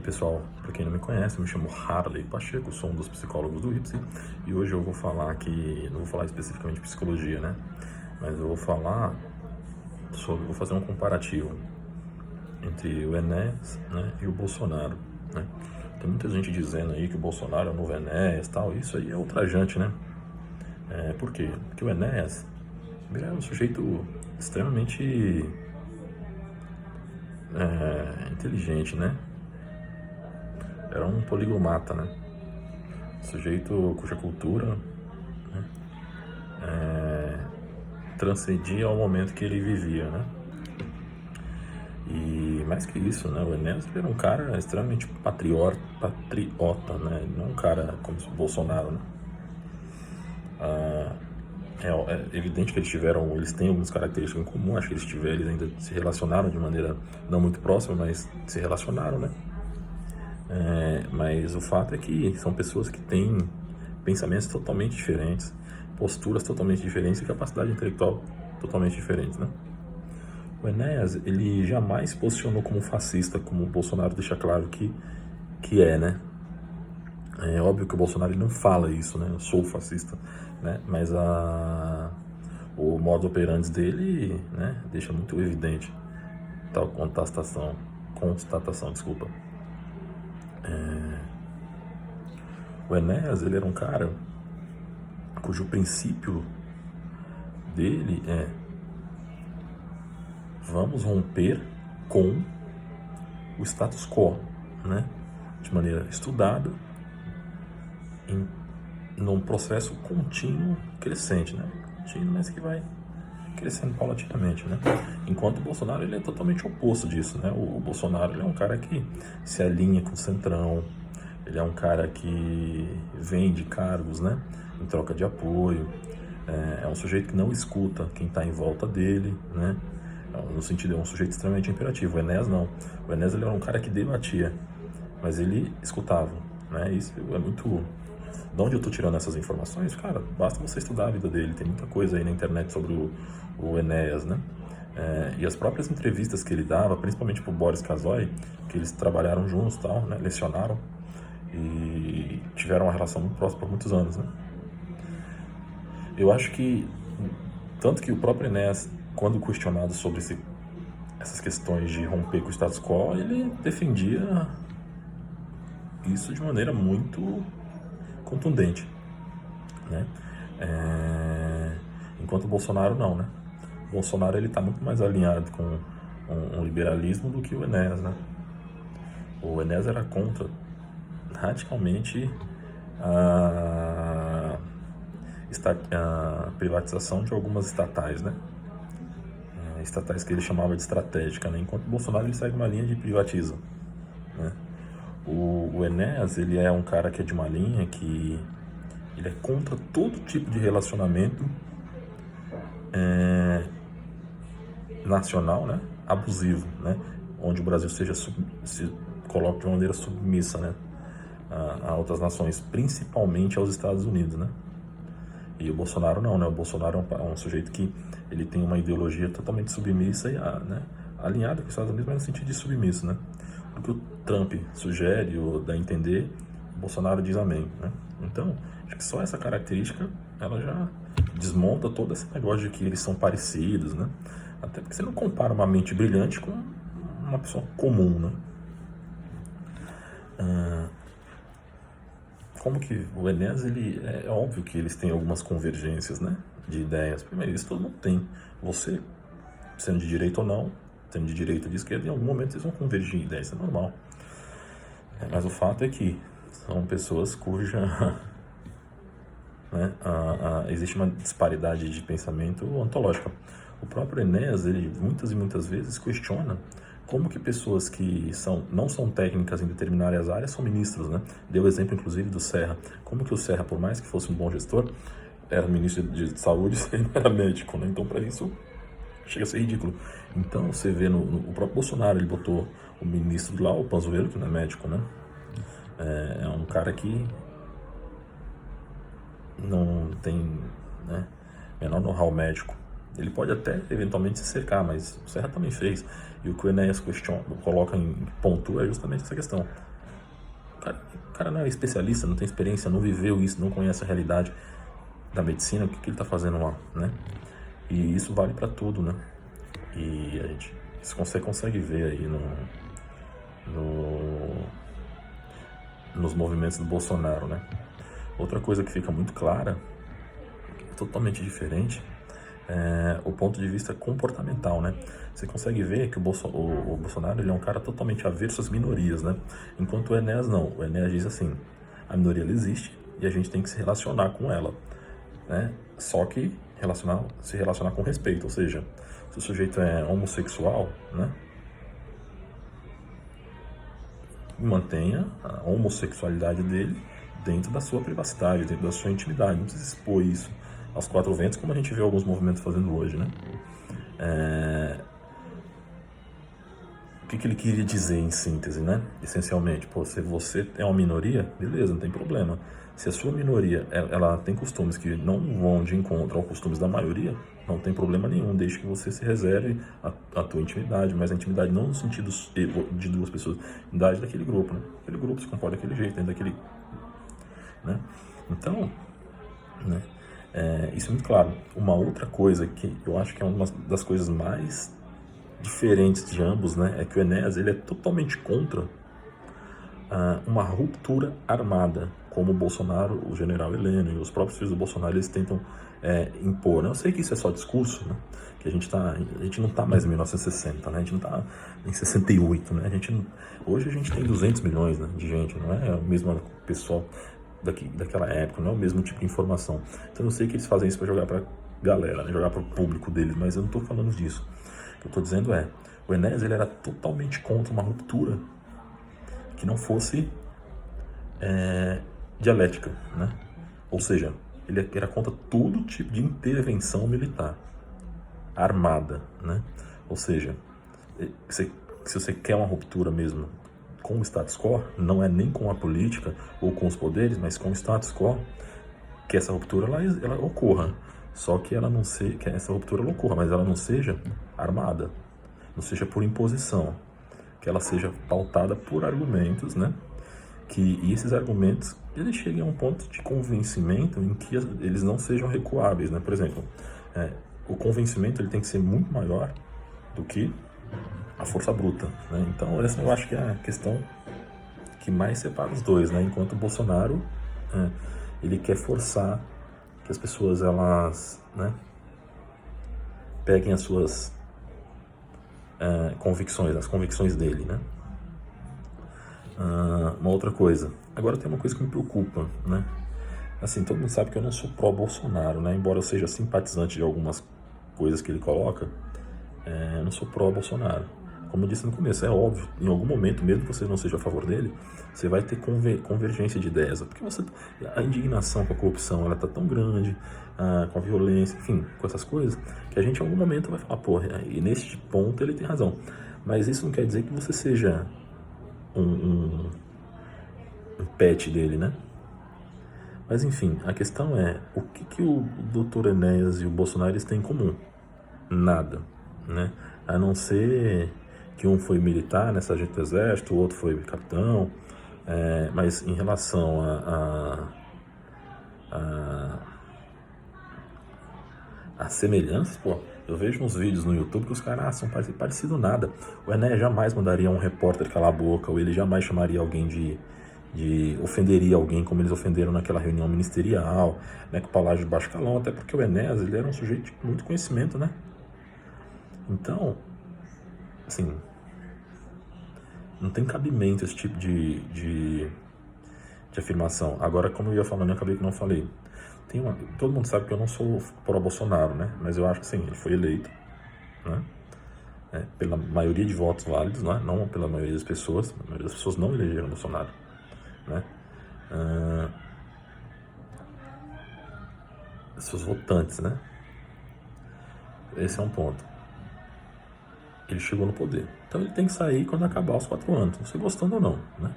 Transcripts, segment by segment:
pessoal, para quem não me conhece, eu me chamo Harley Pacheco, sou um dos psicólogos do IPSI e hoje eu vou falar aqui, não vou falar especificamente de psicologia, né? Mas eu vou falar vou fazer um comparativo entre o Enéas, né, e o Bolsonaro, né? Tem muita gente dizendo aí que o Bolsonaro é o novo Enéas e tal, isso aí é ultrajante, né? Por quê? Porque o Enéas, ele é um sujeito extremamente inteligente, né? Era um poliglota, né? Sujeito cuja cultura, né, transcendia ao momento que ele vivia, né? E mais que isso, né? O Enéas era um cara extremamente patriota, né? Ele não é um cara como o Bolsonaro, né? É evidente que eles têm algumas características em comum, acho que eles ainda se relacionaram de maneira não muito próxima, mas se relacionaram, né? Mas o fato é que são pessoas que têm pensamentos totalmente diferentes, posturas totalmente diferentes e capacidade intelectual totalmente diferentes, né? O Enéas, ele jamais se posicionou como fascista, como o Bolsonaro deixa claro que é, né? É óbvio que o Bolsonaro ele não fala isso, né? Eu sou fascista, né? Mas o modo operandi dele, né, deixa muito evidente tal constatação, desculpa. O Enéas, ele era um cara cujo princípio dele é: vamos romper com o status quo, né? De maneira estudada, num processo contínuo crescente, né? Contínuo, mas que vai crescendo paulatinamente, né? Enquanto o Bolsonaro, ele é totalmente oposto disso, né? O Bolsonaro, ele é um cara que se alinha com o centrão, ele é um cara que vende cargos, né, em troca de apoio, é um sujeito que não escuta quem está em volta dele, né? No sentido, é um sujeito extremamente imperativo. O Enéas não. O Enéas, ele era um cara que debatia, mas ele escutava, né? Isso é muito... De onde eu estou tirando essas informações? Cara, basta você estudar a vida dele, tem muita coisa aí na internet sobre o Enéas, né? E as próprias entrevistas que ele dava, principalmente pro Boris Casoy, que eles trabalharam juntos, tal, né? Lecionaram e tiveram uma relação muito próxima por muitos anos, né? Eu acho que, tanto que o próprio Enéas, quando questionado sobre essas questões de romper com o status quo, ele defendia isso de maneira muito contundente, né? Enquanto o Bolsonaro não, né? O Bolsonaro, ele está muito mais alinhado com um liberalismo do que o Enéas, né? O Enéas era contra radicalmente a privatização de algumas estatais, né? Estatais que ele chamava de estratégica, né? Enquanto o Bolsonaro, ele segue uma linha de privatiza, né? O Enéas, ele é um cara que é de uma linha que ele é contra todo tipo de relacionamento nacional, né, abusivo, né, onde o Brasil se coloque de uma maneira submissa, né, a outras nações, principalmente aos Estados Unidos, né. E o Bolsonaro não, né? O Bolsonaro é um sujeito que ele tem uma ideologia totalmente submissa e né, alinhada com os Estados Unidos, mas no sentido de submisso, né? O que o Trump sugere ou dá a entender, o Bolsonaro diz amém, né? Então, acho que só essa característica, ela já desmonta todo esse negócio de que eles são parecidos, né? Até porque você não compara uma mente brilhante com uma pessoa comum, né? Como que o Enéas, ele é óbvio que eles têm algumas convergências, né, de ideias. Primeiro, isso todo mundo tem. Você, sendo de direita ou não, sendo de direita ou de esquerda, em algum momento eles vão convergir em ideias, isso é normal. Mas o fato é que são pessoas cuja né, existe uma disparidade de pensamento ontológica. O próprio Enéas, ele muitas e muitas vezes questiona como que pessoas que não são técnicas em determinadas áreas são ministros, né? Deu o exemplo, inclusive, do Serra. Como que o Serra, por mais que fosse um bom gestor, era ministro de saúde e não era médico, né? Então, para isso, chega a ser ridículo. Então, você vê o próprio Bolsonaro, ele botou o ministro lá, o Pazuello, que não é médico, né? É um cara que não tem, né, menor know-how médico. Ele pode até eventualmente se cercar, mas o Serra também fez. E o que o Enéas pontua é justamente essa questão. o cara não é especialista, não tem experiência, não viveu isso, não conhece a realidade da medicina, o que ele está fazendo lá, né? E isso vale para tudo, né? E a gente você consegue ver aí nos movimentos do Bolsonaro, né? Outra coisa que fica muito clara, totalmente diferente, é o ponto de vista comportamental, né? Você consegue ver que o Bolsonaro ele é um cara totalmente averso às minorias, né? Enquanto o Enéas não. O Enéas diz assim, a minoria ela existe e a gente tem que se relacionar com ela, né? Só que se relacionar com respeito, ou seja, se o sujeito é homossexual, né? Mantenha a homossexualidade dele dentro da sua privacidade, dentro da sua intimidade. Não precisa expor isso aos quatro ventos, como a gente vê alguns movimentos fazendo hoje, né? O que ele queria dizer em síntese, né? Essencialmente, pô, se você é uma minoria, beleza, não tem problema. Se a sua minoria ela tem costumes que não vão de encontro aos costumes da maioria, não tem problema nenhum, desde que você se reserve a tua intimidade, mas a intimidade não no sentido de duas pessoas, a intimidade daquele grupo, né? Aquele grupo se comporta daquele jeito, dentro daquele... né? Então, né? Isso é muito claro. Uma outra coisa que eu acho que é uma das coisas mais diferentes de ambos, né, é que o Enéas ele é totalmente contra uma ruptura armada, como o Bolsonaro, o general Heleno e os próprios filhos do Bolsonaro eles tentam impor, né? Eu sei que isso é só discurso, né? Que a gente não está mais em 1960, né? A gente não está em 68, né? Hoje a gente tem 200 milhões, né, de gente, não é o mesmo pessoal daquela época, não é o mesmo tipo de informação. Então eu sei que eles fazem isso para jogar para galera, né? Jogar para o público deles, mas eu não estou falando disso. O que eu estou dizendo o Enéas ele era totalmente contra uma ruptura que não fosse dialética, né? Ou seja, ele era contra todo tipo de intervenção militar armada, né? Ou seja, se você quer uma ruptura mesmo com o status quo, não é nem com a política ou com os poderes, mas com o status quo, que essa ruptura ela ocorra. Só que que essa ruptura ela ocorra, mas ela não seja armada, não seja por imposição, que ela seja pautada por argumentos, né? E esses argumentos eles cheguem a um ponto de convencimento em que eles não sejam recuáveis, né? Por exemplo, o convencimento ele tem que ser muito maior do que a força bruta, né? Então essa eu acho que é a questão que mais separa os dois, né? Enquanto o Bolsonaro ele quer forçar que as pessoas elas, né, peguem as suas convicções, as convicções dele, né? Uma outra coisa, agora tem uma coisa que me preocupa, né? Assim, todo mundo sabe que eu não sou pró-Bolsonaro, né? Embora eu seja simpatizante de algumas coisas que ele coloca, eu não sou pró-Bolsonaro. Como eu disse no começo, é óbvio, em algum momento, mesmo que você não seja a favor dele, você vai ter convergência de ideias, porque a indignação com a corrupção, ela tá tão grande, com a violência, enfim, com essas coisas, que a gente em algum momento vai falar, pô, e nesse ponto ele tem razão. Mas isso não quer dizer que você seja um pet dele, né? Mas enfim, a questão é, o que o Dr. Enéas e o Bolsonaro eles têm em comum? Nada, né? A não ser que um foi militar, né, sargento do exército, o outro foi capitão, mas em relação a semelhanças, pô, eu vejo uns vídeos no YouTube que os caras são parecidos nada. O Enéas jamais mandaria um repórter calar a boca, ou ele jamais chamaria alguém ofenderia alguém como eles ofenderam naquela reunião ministerial, né, com o Palácio de Baixo Calão, até porque o Enéas ele era um sujeito de muito conhecimento, né? Então, assim, não tem cabimento esse tipo de afirmação. Agora, como eu ia falando, eu acabei que não falei. Todo mundo sabe que eu não sou pró-Bolsonaro, né? Mas eu acho que sim, ele foi eleito, né? Pela maioria de votos válidos, né? Não pela maioria das pessoas. A maioria das pessoas não elegeram Bolsonaro, né? Seus votantes, né? Esse é um ponto. Ele chegou no poder. Então ele tem que sair quando acabar os 4 anos, você gostando ou não, né?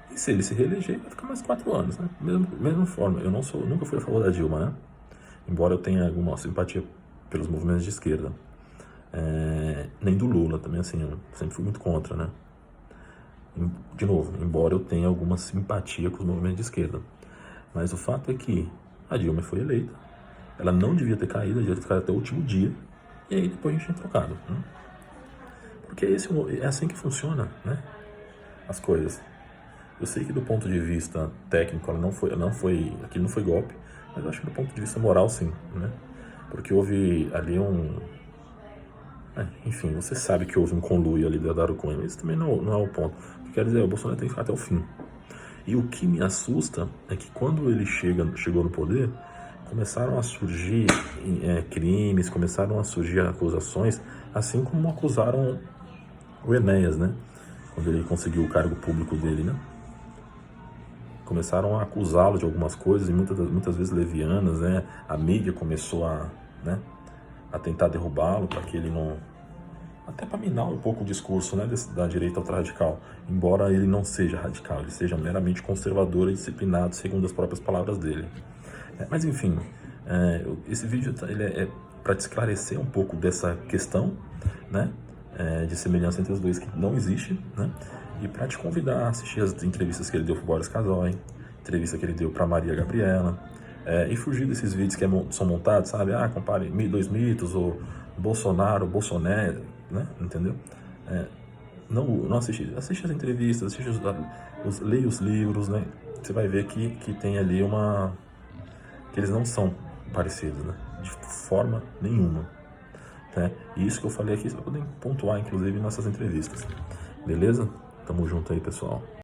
E se ele se reeleger, vai ficar mais 4 anos, né? Mesma forma, eu nunca fui a favor da Dilma, né? Embora eu tenha alguma simpatia pelos movimentos de esquerda. Nem do Lula também, assim, eu sempre fui muito contra, né? De novo, embora eu tenha alguma simpatia com os movimentos de esquerda. Mas o fato é que a Dilma foi eleita, ela não devia ter caído, ela devia ter ficado até o último dia, e aí depois a gente tinha trocado. Né? Porque é assim que funciona, né? As coisas. Eu sei que do ponto de vista técnico aquilo não foi golpe, mas eu acho que do ponto de vista moral sim, né? Porque houve ali enfim, você sabe que houve um conluio ali da Daro Cunha, mas isso também não é o ponto. O que quer dizer, o Bolsonaro tem que ficar até o fim. E o que me assusta é que quando ele chegou no poder, começaram a surgir crimes, começaram a surgir acusações, assim como acusaram o Enéas, né? Quando ele conseguiu o cargo público dele, né? Começaram a acusá-lo de algumas coisas, e muitas vezes levianas, né? A mídia começou a tentar derrubá-lo para que ele não... Até para minar um pouco o discurso, né, da direita ultra-radical. Embora ele não seja radical, ele seja meramente conservador e disciplinado, segundo as próprias palavras dele. Mas enfim, esse vídeo ele é para te esclarecer um pouco dessa questão, né, de semelhança entre os dois que não existe, né, e para te convidar a assistir as entrevistas que ele deu para o Boris Casoy, entrevista que ele deu para Maria Gabriela, e fugir desses vídeos que são montados, sabe? Compare dois mitos, ou Bolsonaro, Bolsonaro, né? Entendeu? Não assiste as entrevistas, leia os livros, né? Você vai ver que tem ali que eles não são parecidos, né? De forma nenhuma. Né? E isso que eu falei aqui, você vai poder pontuar, inclusive, nessas entrevistas. Beleza? Tamo junto aí, pessoal.